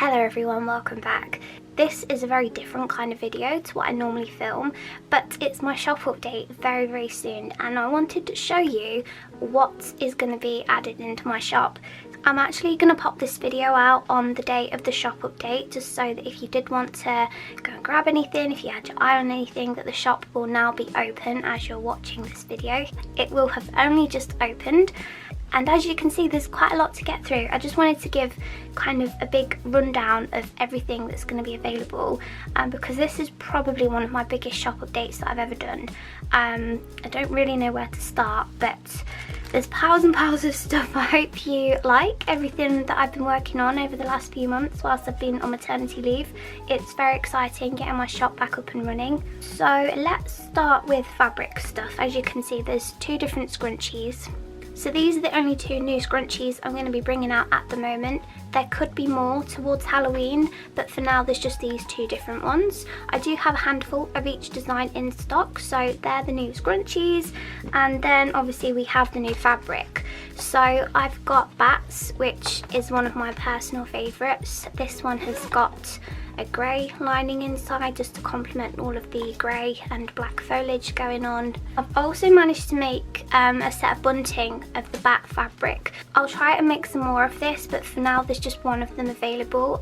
Hello everyone, welcome back. This is a very different kind of video to what I normally film, but it's my shop update very soon, and I wanted to show you what is going to be added into my shop. I'm actually going to pop this video out on the day of the shop update, just so that if you did want to go and grab anything, if you had your eye on anything, that the shop will now be open as you're watching this video. It will have only just opened, and as you can see, there's quite a lot to get through. I just wanted to give kind of a big rundown of everything that's going to be available, because this is probably one of my biggest shop updates that I've ever done. I don't really know where to start, but there's piles and piles of stuff. I hope you like everything that I've been working on over the last few months whilst I've been on maternity leave. It's very exciting getting my shop back up and running. So let's start with fabric stuff. As you can see, there's two different scrunchies. So these are the only two new scrunchies I'm going to be bringing out at the moment. There could be more towards Halloween, but for now there's just these two different ones. I do have a handful of each design in stock, so they're the new scrunchies, and then obviously we have the new fabric. So I've got Bats, which is one of my personal favourites. This one has got a grey lining inside just to complement all of the grey and black foliage going on. I've also managed to make a set of bunting of the bat fabric. I'll try and make some more of this, but for now there's just one of them available.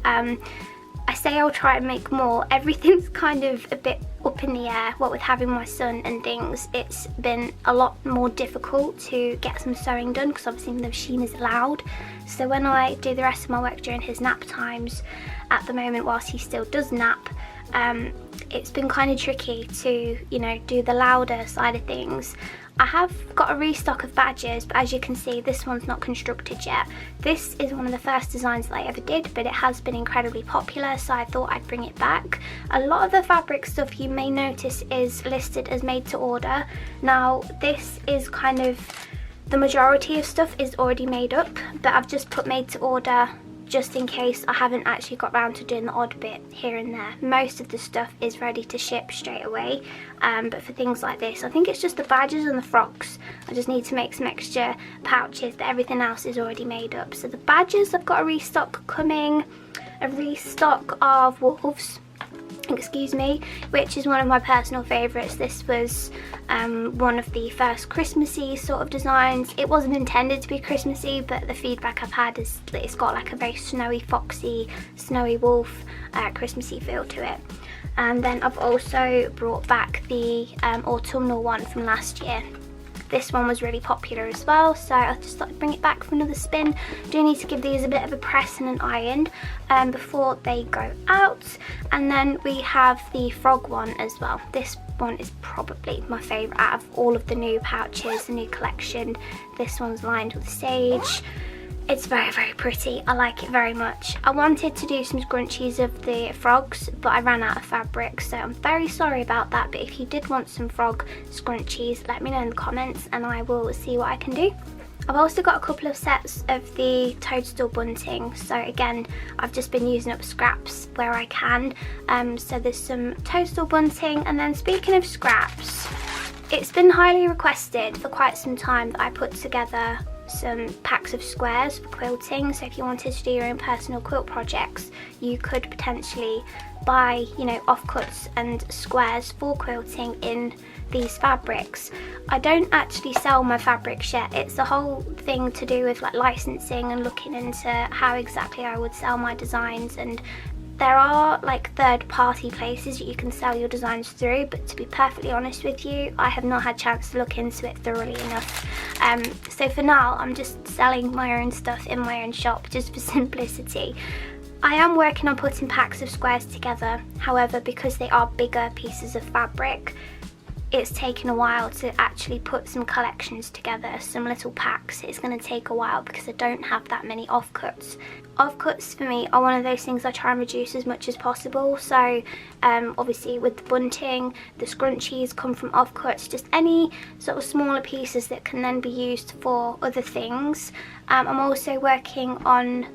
I say I'll try and make more. Everything's kind of a bit up in the air. What with having my son and things, it's been a lot more difficult to get some sewing done because obviously the machine is loud. So when I do the rest of my work during his nap times, at the moment whilst he still does nap, it's been kind of tricky to, you know, do the louder side of things. I have got a restock of badges, but as you can see, this one's not constructed yet. This is one of the first designs that I ever did, but it has been incredibly popular, so I thought I'd bring it back. A lot of the fabric stuff you may notice is listed as made to order. Now this is kind of, the majority of stuff is already made up, but I've just put made to order just in case I haven't actually got round to doing the odd bit here and there. Most of the stuff is ready to ship straight away, but for things like this, I think it's just the badges and the frocks. I just need to make some extra pouches, but everything else is already made up. So the badges, I've got a restock coming, a restock of wolves, excuse me, which is one of my personal favourites. This was one of the first Christmassy sort of designs. It wasn't intended to be Christmassy, but the feedback I've had is that it's got like a very snowy, foxy, snowy wolf Christmassy feel to it. And then I've also brought back the autumnal one from last year. This one was really popular as well, so I just thought I'd bring it back for another spin. Do need to give these a bit of a press and an iron before they go out. And then we have the frog one as well. This one is probably my favourite out of all of the new pouches, the new collection. This one's lined with sage. It's very pretty. I like it very much. I wanted to do some scrunchies of the frogs, but I ran out of fabric, so I'm very sorry about that. But if you did want some frog scrunchies, let me know in the comments and I will see what I can do. I've also got a couple of sets of the toadstool bunting, so again I've just been using up scraps where I can. So there's some toadstool bunting, and then speaking of scraps, it's been highly requested for quite some time that I put together some packs of squares for quilting. So if you wanted to do your own personal quilt projects, you could potentially buy, you know, offcuts and squares for quilting in these fabrics. I don't actually sell my fabrics yet. It's the whole thing to do with like licensing and looking into how exactly I would sell my designs, and there are like third-party places that you can sell your designs through, but to be perfectly honest with you, I have not had a chance to look into it thoroughly enough. So for now, I'm just selling my own stuff in my own shop just for simplicity. I am working on putting packs of squares together, however, because they are bigger pieces of fabric, it's taken a while to actually put some collections together, some little packs. It's going to take a while because I don't have that many offcuts. Offcuts for me are one of those things I try and reduce as much as possible. So obviously with the bunting, the scrunchies come from offcuts, just any sort of smaller pieces that can then be used for other things. I'm also working on,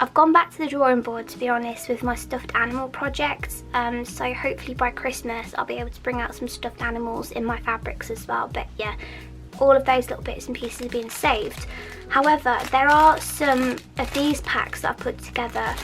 I've gone back to the drawing board, to be honest, with my stuffed animal project. So hopefully by Christmas I'll be able to bring out some stuffed animals in my fabrics as well. But yeah, all of those little bits and pieces are being saved. However, there are some of these packs that I've put together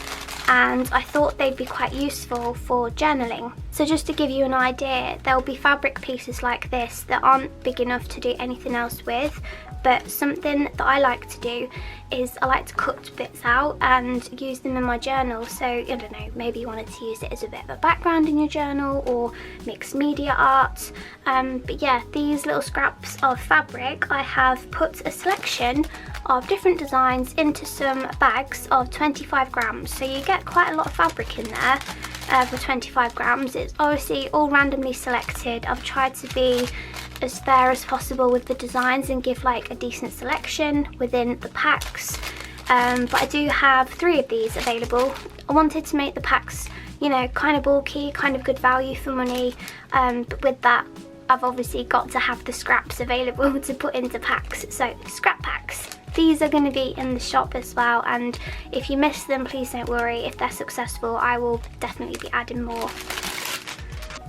and I thought they'd be quite useful for journaling. So just to give you an idea, there'll be fabric pieces like this that aren't big enough to do anything else with, but something that I like to do is I like to cut bits out and use them in my journal. So I don't know, maybe you wanted to use it as a bit of a background in your journal or mixed media art. But yeah, these little scraps of fabric, I have put a selection of different designs into some bags of 25 grams. So you get quite a lot of fabric in there for 25 grams. It's obviously all randomly selected. I've tried to be as fair as possible with the designs and give like a decent selection within the packs. But I do have 3 of these available. I wanted to make the packs, you know, kind of bulky, kind of good value for money, but with that I've obviously got to have the scraps available to put into packs. So scrap packs. These are going to be in the shop as well, and if you miss them, please don't worry. If they're successful, I will definitely be adding more.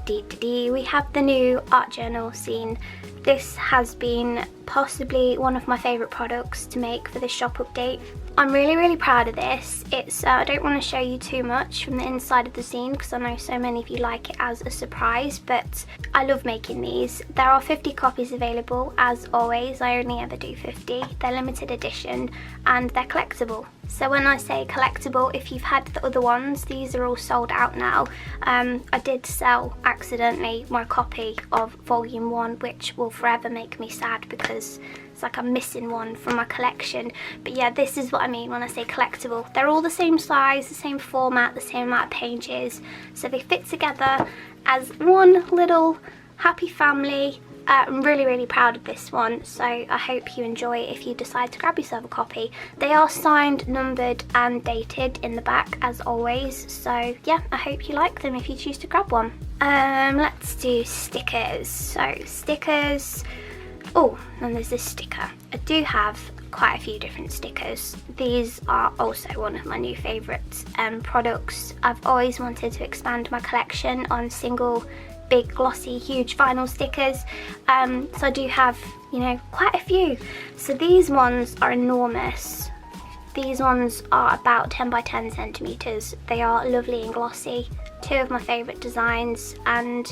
We have the new art journal scene. This has been possibly one of my favourite products to make for this shop update. I'm really proud of this. It's I don't want to show you too much from the inside of the scene because I know so many of you like it as a surprise, but I love making these. There are 50 copies available as always. I only ever do 50. They're limited edition and they're collectible. So when I say collectible, if you've had the other ones, these are all sold out now. I did sell accidentally my copy of volume 1, which will forever make me sad because it's like I'm missing one from my collection. But yeah, this is what I mean when I say collectible. They're all the same size, the same format, the same amount of pages, so they fit together as one little happy family. I'm really proud of this one, so I hope you enjoy it if you decide to grab yourself a copy. They are signed, numbered and dated in the back as always, so yeah, I hope you like them if you choose to grab one. Let's do stickers. So stickers, oh, and there's this sticker. I do have quite a few different stickers. These are also one of my new favourite products. I've always wanted to expand my collection on single big glossy huge vinyl stickers, so I do have, you know, quite a few. So these ones are enormous. These ones are about 10 by 10 centimeters. They are lovely and glossy, 2 of my favorite designs, and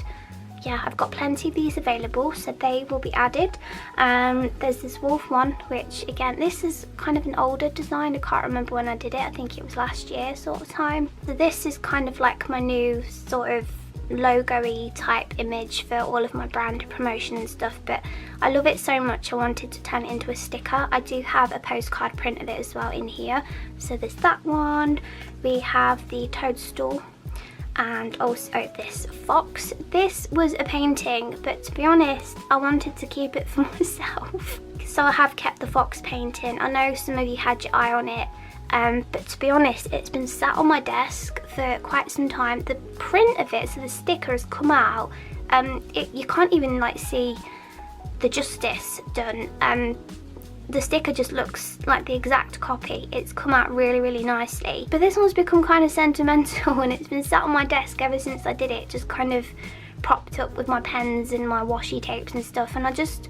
yeah, I've got plenty of these available, so they will be added. There's this wolf one, which again, this is kind of an older design. I can't remember when I did it. I think it was last year sort of time. So this is kind of like my new sort of logo-y type image for all of my brand promotion and stuff, but I love it so much I wanted to turn it into a sticker. I do have a postcard print of it as well in here. So there's that one. We have the toadstool and also this fox. This was a painting, but to be honest, I wanted to keep it for myself. So I have kept the fox painting. I know some of you had your eye on it, but to be honest, it's been sat on my desk for quite some time. The print of it, so the sticker has come out, you can't even like see the justice done. The sticker just looks like the exact copy. It's come out really nicely, but this one's become kind of sentimental and it's been sat on my desk ever since I did it, just kind of propped up with my pens and my washi tapes and stuff. And I just,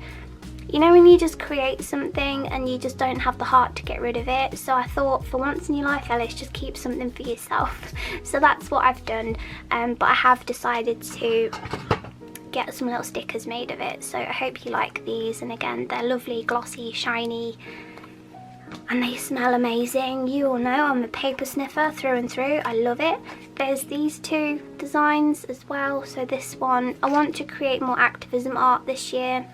you know, when you just create something and you just don't have the heart to get rid of it, so I thought for once in your life, Ellis, just keep something for yourself. So that's what I've done, but I have decided to get some little stickers made of it, so I hope you like these. And again, they're lovely, glossy, shiny, and they smell amazing. You all know I'm a paper sniffer through and through. I love it. There's these 2 designs as well. So this one, I want to create more activism art this year,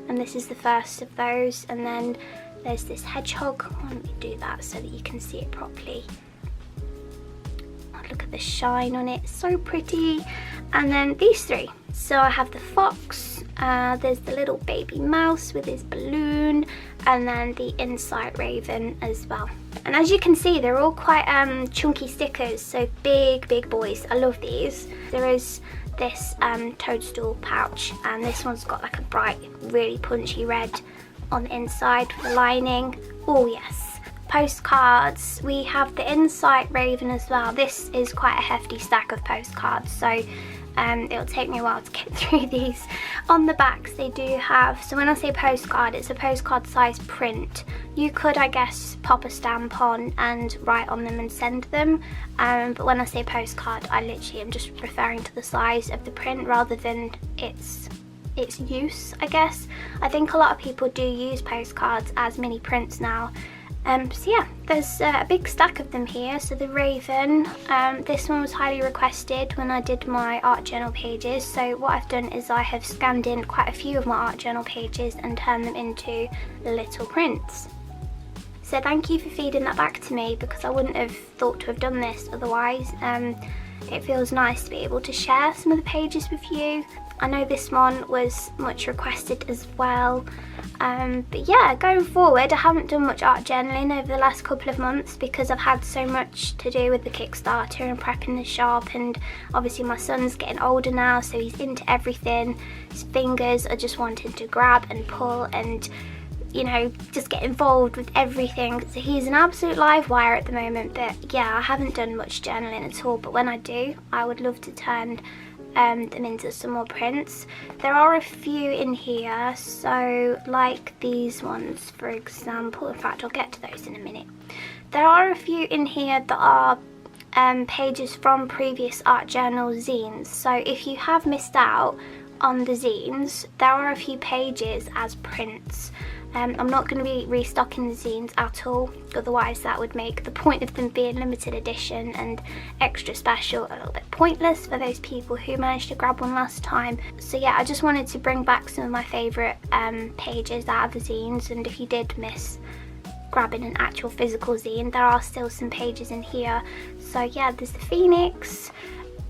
and this is the first of those. And then there's this hedgehog. Let me do that so that you can see it properly. Oh, look at the shine on it, so pretty. And then these 3. So I have the fox, there's the little baby mouse with his balloon, and then the insight raven as well. And as you can see, they're all quite chunky stickers, so big boys. I love these. There is this toadstool pouch, and this one's got like a bright, really punchy red on the inside for the lining. Oh yes. Postcards, we have the insight raven as well. This is quite a hefty stack of postcards, so It'll take me a while to get through these. On the backs they do have, so when I say postcard, it's a postcard size print. You could, I guess, pop a stamp on and write on them and send them, but when I say postcard, I literally am just referring to the size of the print rather than its use, I guess. I think a lot of people do use postcards as mini prints now. So yeah, there's a big stack of them here. So the Raven, this one was highly requested when I did my art journal pages. So what I've done is I have scanned in quite a few of my art journal pages and turned them into little prints. So thank you for feeding that back to me, because I wouldn't have thought to have done this otherwise. It feels nice to be able to share some of the pages with you. I know this one was much requested as well. But yeah, going forward, I haven't done much art journaling over the last couple of months because I've had so much to do with the Kickstarter and prepping the shop, and obviously my son's getting older now, so he's into everything. His fingers are just wanting to grab and pull and, you know, just get involved with everything. So he's an absolute live wire at the moment. But yeah, I haven't done much journaling at all, but when I do, I would love to turn them into some more prints. There are a few in here, so like these ones for example. In fact, I'll get to those in a minute. There are a few in here that are pages from previous art journal zines, so if you have missed out on the zines, there are a few pages as prints. I'm not going to be restocking the zines at all, otherwise that would make the point of them being limited edition and extra special a little bit pointless for those people who managed to grab one last time. So yeah, I just wanted to bring back some of my favourite pages out of the zines, and if you did miss grabbing an actual physical zine, there are still some pages in here. So yeah, there's the Phoenix,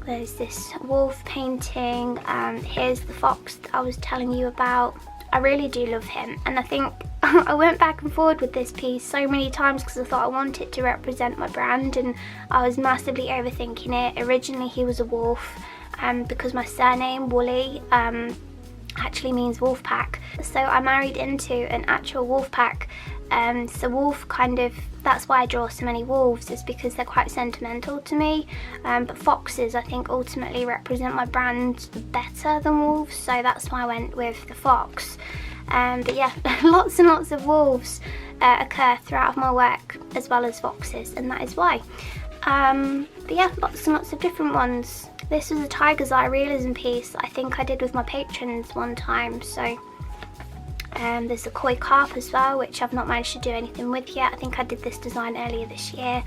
there's this wolf painting, here's the fox that I was telling you about. I really do love him, and I think I went back and forward with this piece so many times because I thought I want it to represent my brand, and I was massively overthinking it. Originally he was a wolf, because my surname Woolley actually means wolf pack, so I married into an actual wolf pack. So wolf kind of, that's why I draw so many wolves, is because they're quite sentimental to me, but foxes I think ultimately represent my brand better than wolves, so that's why I went with the fox. But yeah, lots and lots of wolves occur throughout my work as well as foxes, and that is why. But yeah, lots and lots of different ones. This was a tiger's eye realism piece I think I did with my patrons one time. So there's a koi carp as well, which I've not managed to do anything with yet. I think I did this design earlier this year.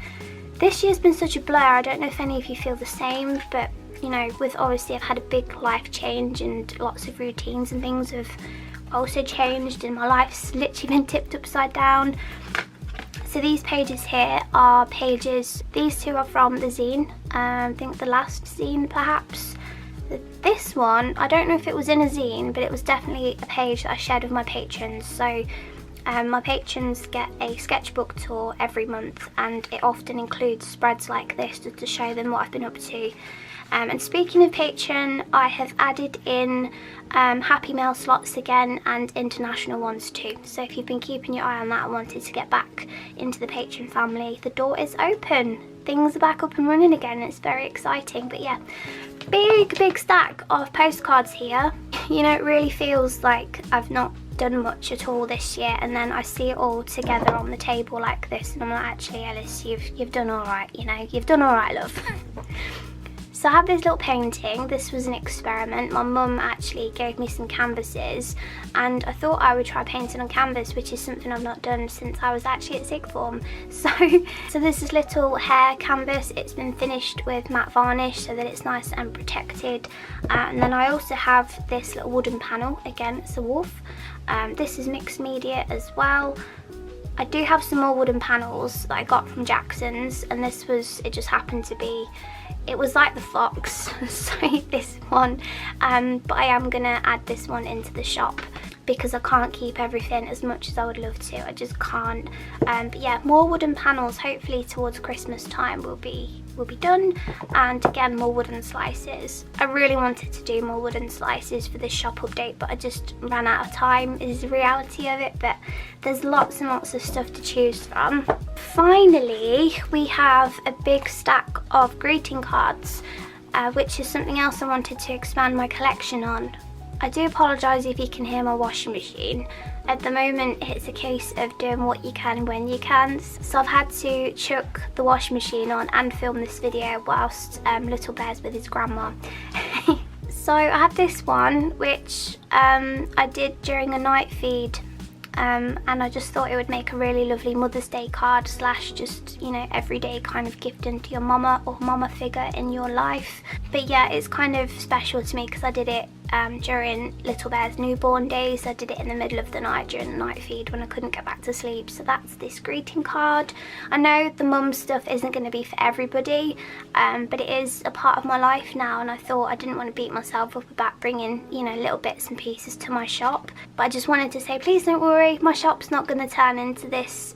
This year's been such a blur. I don't know if any of you feel the same, but you know, with obviously I've had a big life change and lots of routines and things have also changed, and my life's literally been tipped upside down. So these pages here are pages, these two are from the zine, I think the last zine perhaps. This one, I don't know if it was in a zine, but it was definitely a page that I shared with my patrons. So my patrons get a sketchbook tour every month, and it often includes spreads like this just to show them what I've been up to. And speaking of patron, I have added in Happy Mail slots again and international ones too. So if you've been keeping your eye on that and wanted to get back into the patron family, the door is open. Things are back up and running again. It's very exciting. But yeah, big stack of postcards here. You know, it really feels like I've not done much at all this year, and then I see it all together on the table like this, and I'm like, actually Ellis, you've done all right, you know, you've done all right, love. So I have this little painting. This was an experiment. My mum actually gave me some canvases, and I thought I would try painting on canvas, which is something I've not done since I was actually at sixth form. So this is little hair canvas. It's been finished with matte varnish so that it's nice and protected. And then I also have this little wooden panel. Again, it's a wolf. This is mixed media as well. I do have some more wooden panels that I got from Jackson's, and this was, it just happened to be, it was like the fox, so this one, but I am gonna add this one into the shop because I can't keep everything as much as I would love to. I just can't. But yeah, more wooden panels hopefully towards Christmas time will be done, and again more wooden slices. I really wanted to do more wooden slices for this shop update, but I just ran out of time is the reality of it. But there's lots and lots of stuff to choose from. Finally, we have a big stack of greeting cards. which is something else I wanted to expand my collection on. I do apologise if you can hear my washing machine. At the moment it's a case of doing what you can when you can, so I've had to chuck the washing machine on and film this video whilst Little Bear's with his grandma. So I have this one which I did during a night feed, and I just thought it would make a really lovely Mother's Day card slash just, you know, everyday kind of gifting to your mama or mama figure in your life. But yeah, it's kind of special to me because I did it during Little Bear's newborn days. I did it in the middle of the night during the night feed when I couldn't get back to sleep. So that's this greeting card. I know the mum stuff isn't going to be for everybody, but it is a part of my life now, and I thought I didn't want to beat myself up about bringing, you know, little bits and pieces to my shop. But I just wanted to say, please don't worry, my shop's not going to turn into this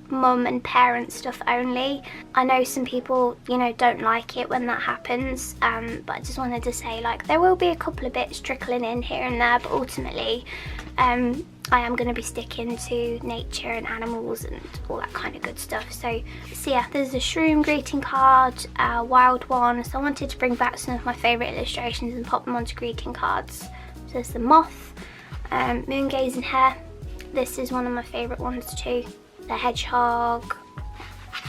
mum and parent stuff only. I know some people, you know, don't like it when that happens, but I just wanted to say, like, there will be a couple of bits trickling in here and there, but ultimately I am going to be sticking to nature and animals and all that kind of good stuff. So yeah, there's a shroom greeting card, a wild one, so I wanted to bring back some of my favourite illustrations and pop them onto greeting cards. So there's the moth, moon gazing hare, this is one of my favourite ones too, the hedgehog,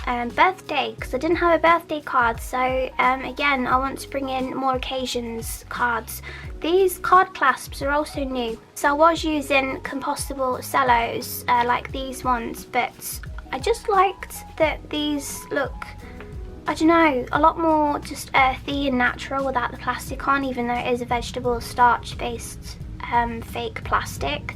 birthday, because I didn't have a birthday card, so again I want to bring in more occasions cards. These card clasps are also new, so I was using compostable cellos like these ones, but I just liked that these look, I don't know, a lot more just earthy and natural without the plastic on, even though it is a vegetable starch based fake plastic.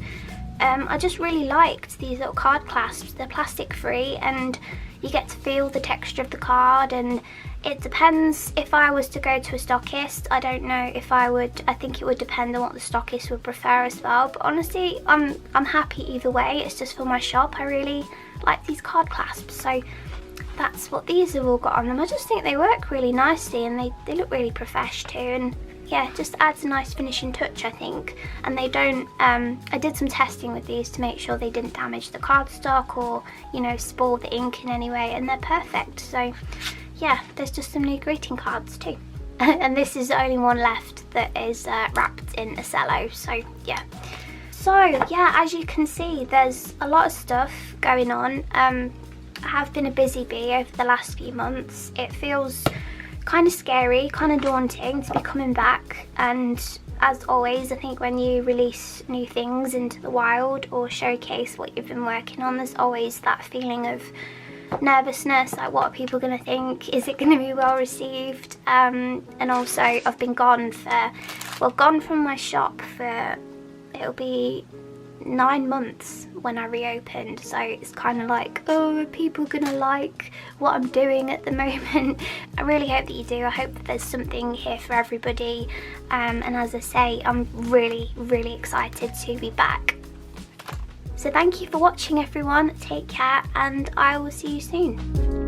I just really liked these little card clasps. They're plastic free and you get to feel the texture of the card, and it depends. If I was to go to a stockist, I don't know if I would. I think it would depend on what the stockist would prefer as well, but honestly I'm happy either way. It's just for my shop. I really like these card clasps, so that's what these have all got on them. I just think they work really nicely and they look really profesh too, and yeah, just adds a nice finishing touch, I think. And they don't, I did some testing with these to make sure they didn't damage the cardstock or, you know, spoil the ink in any way, and they're perfect. So yeah, there's just some new greeting cards too. And this is the only one left that is wrapped in a cello, so yeah. So yeah, as you can see, there's a lot of stuff going on. I have been a busy bee over the last few months. It feels kind of scary, kind of daunting to be coming back, and as always I think when you release new things into the wild or showcase what you've been working on, there's always that feeling of nervousness, like what are people going to think, is it going to be well received, and also I've been gone from my shop for, it'll be 9 months when I reopened, so it's kind of like, oh, are people gonna like what I'm doing at the moment? I really hope that you do. I hope that there's something here for everybody, and as I say, I'm really excited to be back. So thank you for watching everyone, take care, and I will see you soon.